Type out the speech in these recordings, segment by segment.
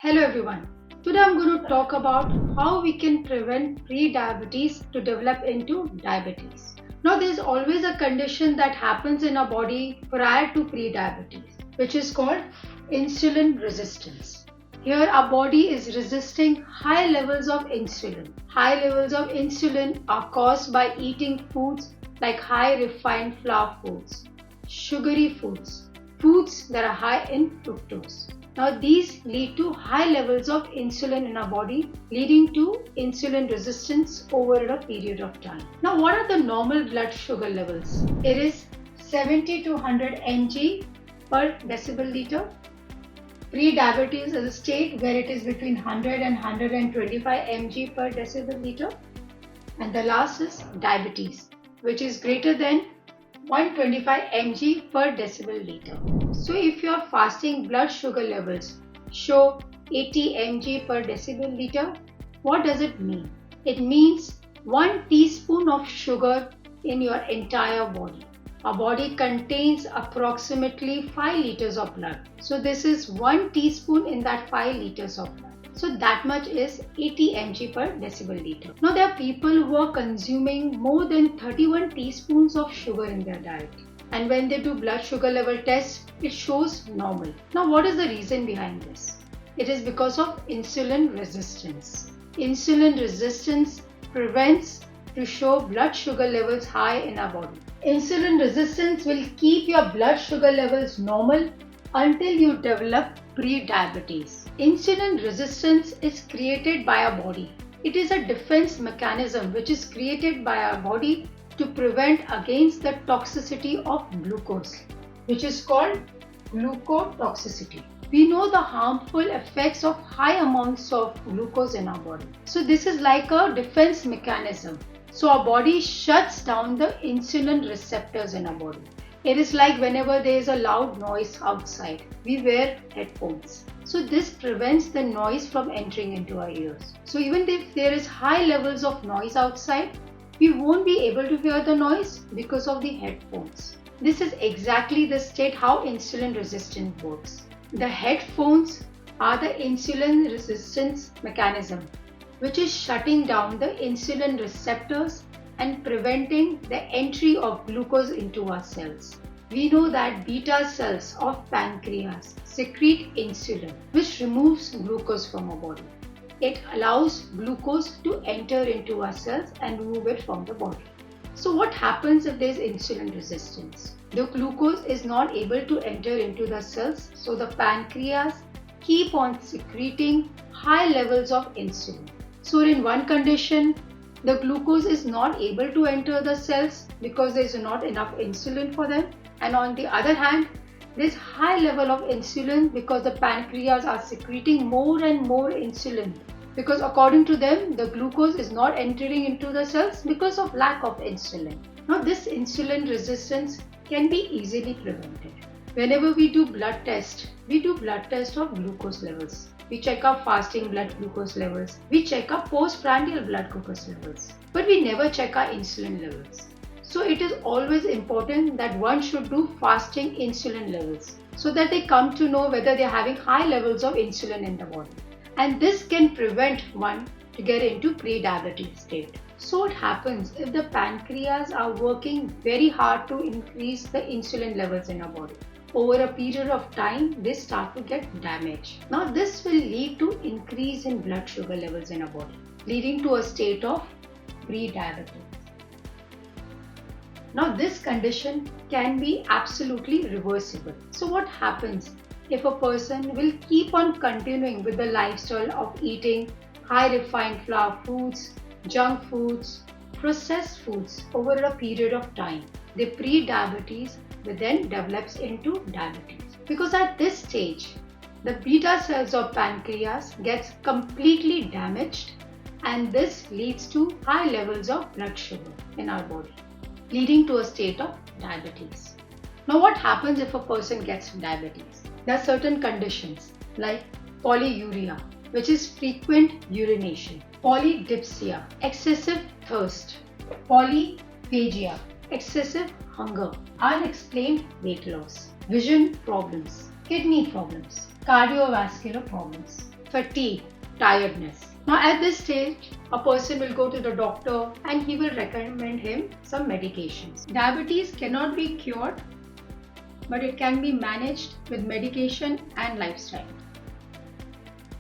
Hello everyone. Today I'm going to talk about how we can prevent pre-diabetes to develop into diabetes. Now there's always a condition that happens in our body prior to pre-diabetes, which is called insulin resistance. Here our body is resisting high levels of insulin. High levels of insulin are caused by eating foods like high refined flour foods, sugary foods, foods that are high in fructose. Now these lead to high levels of insulin in our body, leading to insulin resistance over a period of time. Now what are the normal blood sugar levels? It is 70 to 100 mg per decibel liter. Pre-diabetes is a state where it is between 100 and 125 mg per decibel liter. And the last is diabetes, which is greater than 125 mg per decibel liter. So if your fasting blood sugar levels show 80 mg per decibel liter, what does it mean? It means 1 teaspoon of sugar in your entire body. Our body contains approximately 5 liters of blood. So this is 1 teaspoon in that 5 liters of blood. So that much is 80 mg per decibel liter. Now there are people who are consuming more than 31 teaspoons of sugar in their diet. And when they do blood sugar level tests, it shows normal. Now what is the reason behind this? It is because of insulin resistance. Insulin resistance prevents to show blood sugar levels high in our body. Insulin resistance will keep your blood sugar levels normal until you develop pre-diabetes. Insulin resistance is created by our body. It is a defense mechanism which is created by our body to prevent against the toxicity of glucose, which is called glucotoxicity. We know the harmful effects of high amounts of glucose in our body. So this is like a defense mechanism. So our body shuts down the insulin receptors in our body. It is like whenever there is a loud noise outside, we wear headphones. So this prevents the noise from entering into our ears. So even if there is high levels of noise outside, we won't be able to hear the noise because of the headphones. This is exactly the state how insulin resistance works. The headphones are the insulin resistance mechanism, which is shutting down the insulin receptors and preventing the entry of glucose into our cells. We know that beta cells of pancreas secrete insulin, which removes glucose from our body. It allows glucose to enter into our cells and remove it from the body. So what happens if there is insulin resistance? The glucose is not able to enter into the cells, so the pancreas keep on secreting high levels of insulin. So in one condition, the glucose is not able to enter the cells because there is not enough insulin for them. And on the other hand, there is high level of insulin because the pancreas are secreting more and more insulin. Because according to them, the glucose is not entering into the cells because of lack of insulin. Now this insulin resistance can be easily prevented. Whenever we do blood test of glucose levels. We check our fasting blood glucose levels. We check our postprandial blood glucose levels. But we never check our insulin levels. So it is always important that one should do fasting insulin levels so that they come to know whether they are having high levels of insulin in the body. And this can prevent one to get into pre-diabetes state. So what happens if the pancreas are working very hard to increase the insulin levels in our body? Over a period of time, they start to get damaged. Now this will lead to increase in blood sugar levels in our body, leading to a state of pre-diabetes. Now this condition can be absolutely reversible. So what happens if a person will keep on continuing with the lifestyle of eating high refined flour foods, junk foods, processed foods over a period of time? The pre-diabetes then develops into diabetes. Because at this stage, the beta cells of pancreas gets completely damaged and this leads to high levels of blood sugar in our body, leading to a state of diabetes. Now what happens if a person gets diabetes? There are certain conditions like polyuria, which is frequent urination, polydipsia, excessive thirst, polyphagia, excessive hunger, unexplained weight loss, vision problems, kidney problems, cardiovascular problems. fatigue, tiredness. Now at this stage, a person will go to the doctor and he will recommend him some medications. Diabetes cannot be cured, but it can be managed with medication and lifestyle.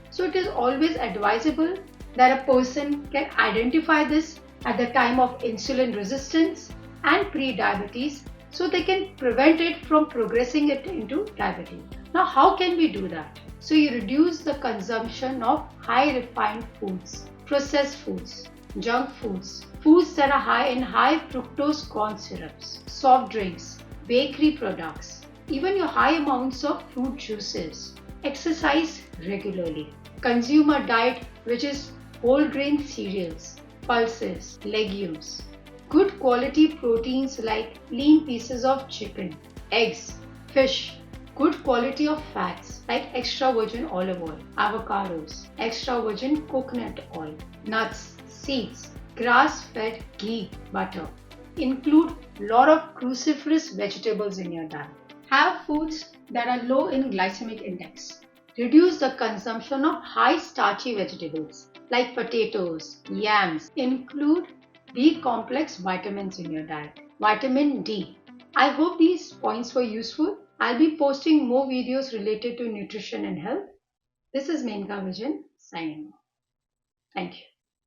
So it is always advisable that a person can identify this at the time of insulin resistance and pre-diabetes so they can prevent it from progressing it into diabetes. Now how can we do that? So you reduce the consumption of high refined foods, processed foods, junk foods, foods that are high in high fructose corn syrups, soft drinks, bakery products, even your high amounts of fruit juices. Exercise regularly. Consume a diet which is whole grain cereals, pulses, legumes. Good quality proteins like lean pieces of chicken, eggs, fish. Good quality of fats like extra virgin olive oil, avocados, extra virgin coconut oil, nuts, seeds, grass-fed ghee, butter. Include lot of cruciferous vegetables in your diet. Have foods that are low in glycemic index. Reduce the consumption of high starchy vegetables like potatoes, yams. Include B-complex vitamins in your diet. Vitamin D. I hope these points were useful. I'll be posting more videos related to nutrition and health. This is Menka Vijayan signing off. Thank you.